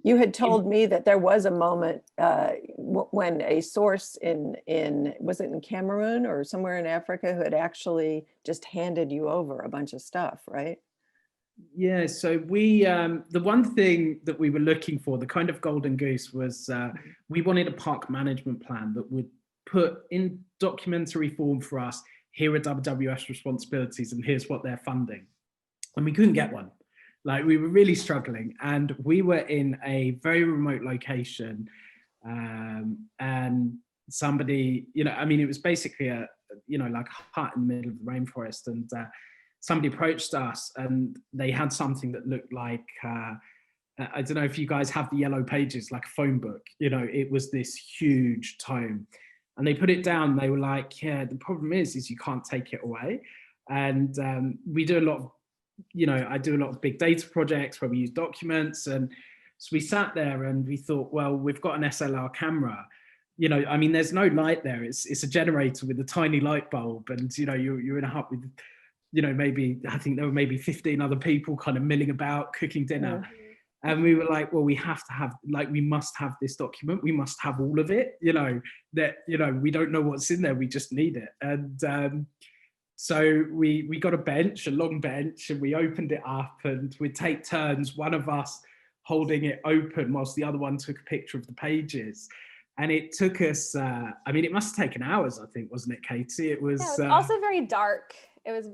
You had told me that there was a moment when a source was it in Cameroon or somewhere in Africa, who had actually just handed you over a bunch of stuff, right? Yeah, so we, the one thing that we were looking for, the kind of golden goose, was we wanted a park management plan that would put in documentary form for us, here are WWF's responsibilities and here's what they're funding. And we couldn't get one. Like, we were really struggling, and we were in a very remote location, and somebody, I mean, it was basically a, like a hut in the middle of the rainforest, and somebody approached us, and they had something that looked like, I don't know if you guys have the yellow pages, like a phone book, it was this huge tome, and they put it down. They were like, yeah, the problem is you can't take it away. And we do a lot of, I do a lot of big data projects where we use documents. And so we sat there and we thought, well, we've got an SLR camera, I mean, there's no light there. It's a generator with a tiny light bulb. And, you're in a hut with, maybe, I think there were maybe 15 other people kind of milling about, cooking dinner. Yeah. And we were like, well, we have to have, we must have this document. We must have all of it, that, we don't know what's in there. We just need it. And, so we got a long bench, and we opened it up, and we'd take turns, one of us holding it open whilst the other one took a picture of the pages. And it took us, I mean, it must have taken hours, I think, wasn't it, Katie? It was, also very dark. It was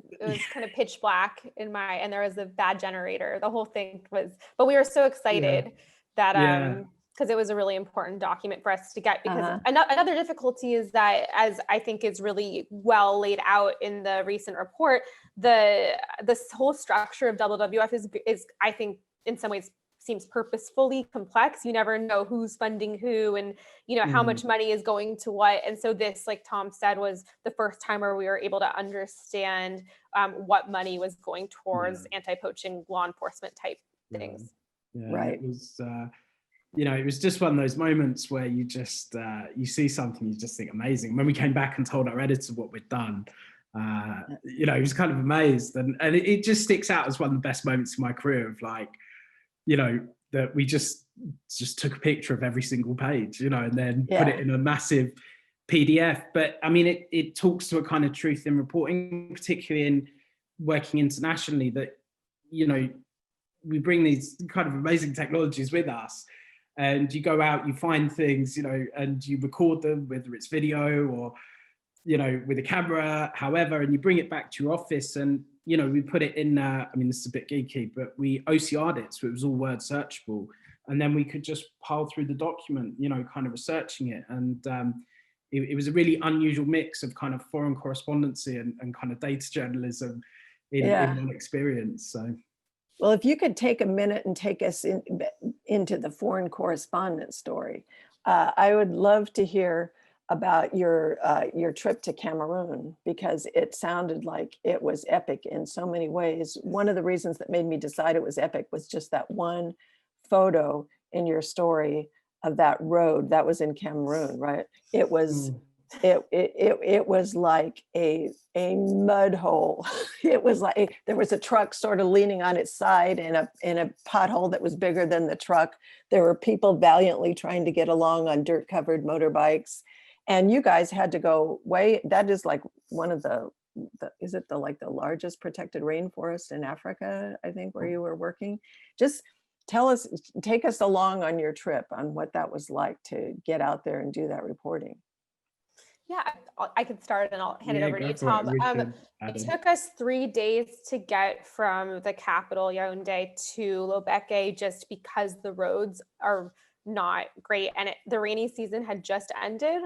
kind of pitch black and there was a bad generator. The whole thing was, but we were so excited that, because it was a really important document for us to get, because another difficulty is that, as I think is really well laid out in the recent report, this whole structure of WWF is I think in some ways seems purposefully complex. You never know who's funding who, and how much money is going to what. And so this, like Tom said, was the first time where we were able to understand what money was going towards anti-poaching law enforcement type things. Yeah, right. It was it was just one of those moments where you just, you see something, you just think amazing. When we came back and told our editor what we'd done, he was kind of amazed. And it just sticks out as one of the best moments in my career of that we just took a picture of every single page, and then put it in a massive PDF. But I mean, it talks to a kind of truth in reporting, particularly in working internationally, that, we bring these kind of amazing technologies with us. And you go out, you find things, and you record them, whether it's video or, with a camera, however, and you bring it back to your office. And, we put it in, I mean, this is a bit geeky, but we OCR'd it, so it was all word searchable. And then we could just pile through the document, kind of researching it. And it was a really unusual mix of kind of foreign correspondency and kind of data journalism in one experience. So. Well, if you could take a minute and take us into the foreign correspondent story, I would love to hear about your trip to Cameroon, because it sounded like it was epic in so many ways. One of the reasons that made me decide it was epic was just that one photo in your story of that road that was in Cameroon, right? It was it was like a mud hole. It was like there was a truck sort of leaning on its side in a pothole that was bigger than the truck. There were people valiantly trying to get along on dirt covered motorbikes, and you guys had to go way. That is like one of the is it the largest protected rainforest in Africa, I think, where you were working? Just take us along on your trip on what that was like to get out there and do that reporting. Yeah, I could start and I'll hand it over to you, Tom. It took us 3 days to get from the capital, Yaoundé, to Lobeke, just because the roads are not great. And the rainy season had just ended.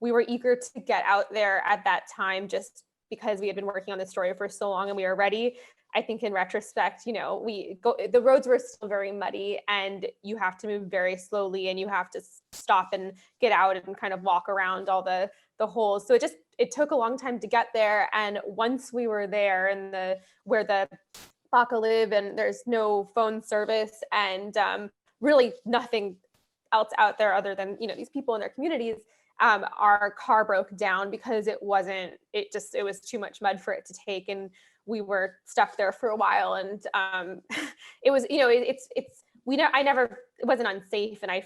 We were eager to get out there at that time, just because we had been working on this story for so long and we were ready. I think in retrospect, the roads were still very muddy and you have to move very slowly and you have to stop and get out and kind of walk around all the holes. So it took a long time to get there. And once we were there and where the Baka live, and there's no phone service and really nothing else out there other than, these people in their communities, our car broke down because it was too much mud for it to take. And we were stuck there for a while, and it was, it wasn't unsafe. And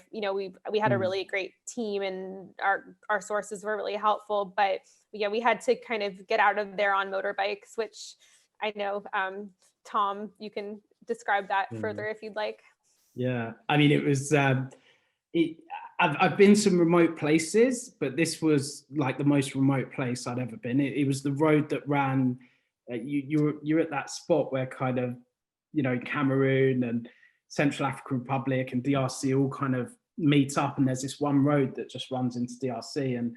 we had a really great team, and our sources were really helpful, but yeah, we had to kind of get out of there on motorbikes, which I know, Tom, you can describe that further if you'd like. Yeah, I mean, it was, I've been some remote places, but this was like the most remote place I'd ever been. It was the road that ran, you're at that spot where kind of, Cameroon and Central African Republic and DRC all kind of meet up, and there's this one road that just runs into DRC, and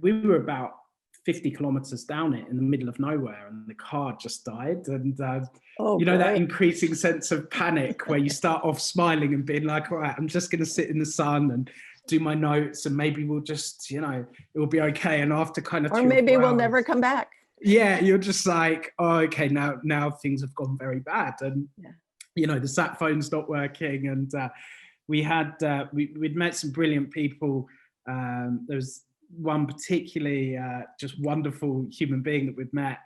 we were about 50 kilometers down it in the middle of nowhere, and the car just died. And that increasing sense of panic where you start off smiling and being like, all right, I'm just going to sit in the sun and do my notes, and maybe we'll just, it will be okay. And after kind of, or maybe we'll never come back. Yeah, you're just like, oh, okay, now things have gone very bad, and the sat phone's not working, and we'd met some brilliant people. There was one particularly just wonderful human being that we'd met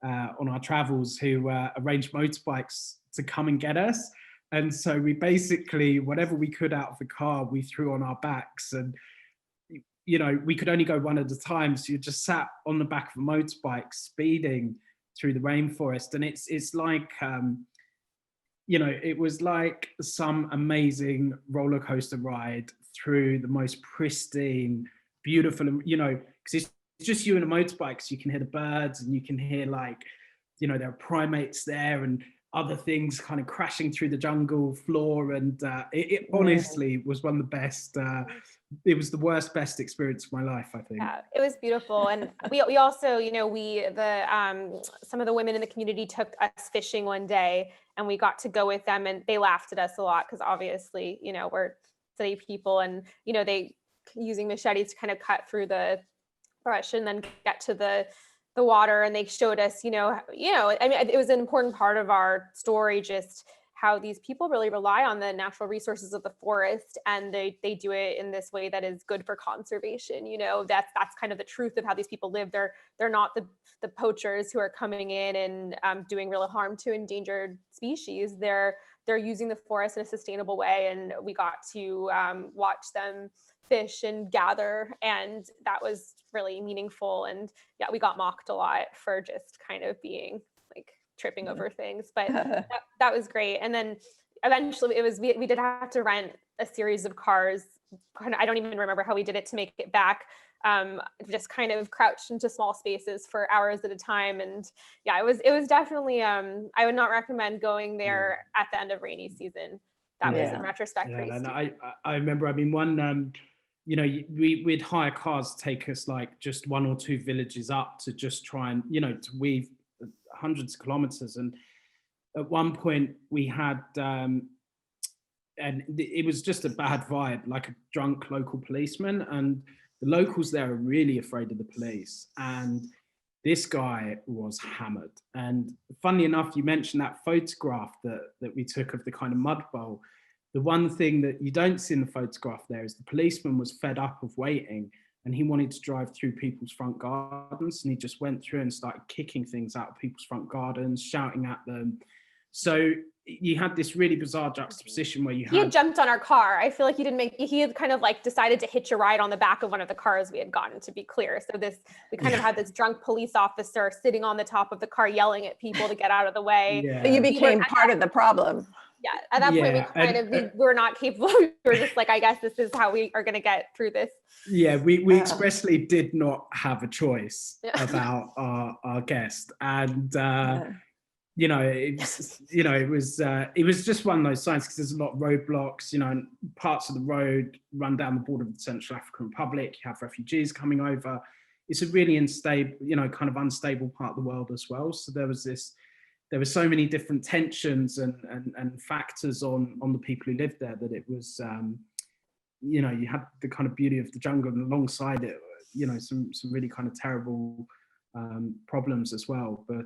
on our travels who arranged motorbikes to come and get us. And so we basically, whatever we could out of the car, we threw on our backs, and we could only go one at a time. So you just sat on the back of a motorbike speeding through the rainforest. And it's like, it was like some amazing roller coaster ride through the most pristine, beautiful, because it's just you and a motorbike, so you can hear the birds, and you can hear there are primates there and other things kind of crashing through the jungle floor. And it honestly was one of the best, it was the best experience of my life, I think. Yeah, it was beautiful. And we also, some of the women in the community took us fishing one day, and we got to go with them, and they laughed at us a lot because obviously, we're city people, and, they using machetes to kind of cut through the brush and then get to the water. And they showed us, I mean, it was an important part of our story, just how these people really rely on the natural resources of the forest, and they do it in this way that is good for conservation. That's kind of the truth of how these people live. They're not the poachers who are coming in and doing real harm to endangered species. They're using the forest in a sustainable way, and we got to watch them fish and gather, and that was really meaningful. And yeah, we got mocked a lot for just kind of being like tripping over things, but that was great. And then eventually we did have to rent a series of cars. I don't even remember how we did it to make it back. Just kind of crouched into small spaces for hours at a time. And yeah, it was definitely, I would not recommend going there at the end of rainy season. That was in retrospect. And I remember, I mean, one, we'd hire cars to take us like just one or two villages up to just try and, to weave hundreds of kilometers. And at one point we had, and it was just a bad vibe, like a drunk local policeman, and the locals there are really afraid of the police. And this guy was hammered. And funnily enough, you mentioned that photograph that we took of the kind of mud bowl. The one thing that you don't see in the photograph there is the policeman was fed up of waiting, and he wanted to drive through people's front gardens, and he just went through and started kicking things out of people's front gardens, shouting at them. So you had this really bizarre juxtaposition where he had jumped on our car. I feel like he had kind of like decided to hitch a ride on the back of one of the cars we had gotten, to be clear. So we kind of had this drunk police officer sitting on the top of the car yelling at people to get out of the way. But you became part of the problem. Yeah, at that point we were not capable. We were just like, I guess this is how we are going to get through this. Yeah, we expressly did not have a choice about our guest, and it was just one of those signs, because there's a lot of roadblocks, and parts of the road run down the border of the Central African Republic. You have refugees coming over. It's a really unstable, kind of unstable part of the world as well. So there were so many different tensions and factors on the people who lived there, that it was, you had the kind of beauty of the jungle, and alongside it, some really kind of terrible problems as well. But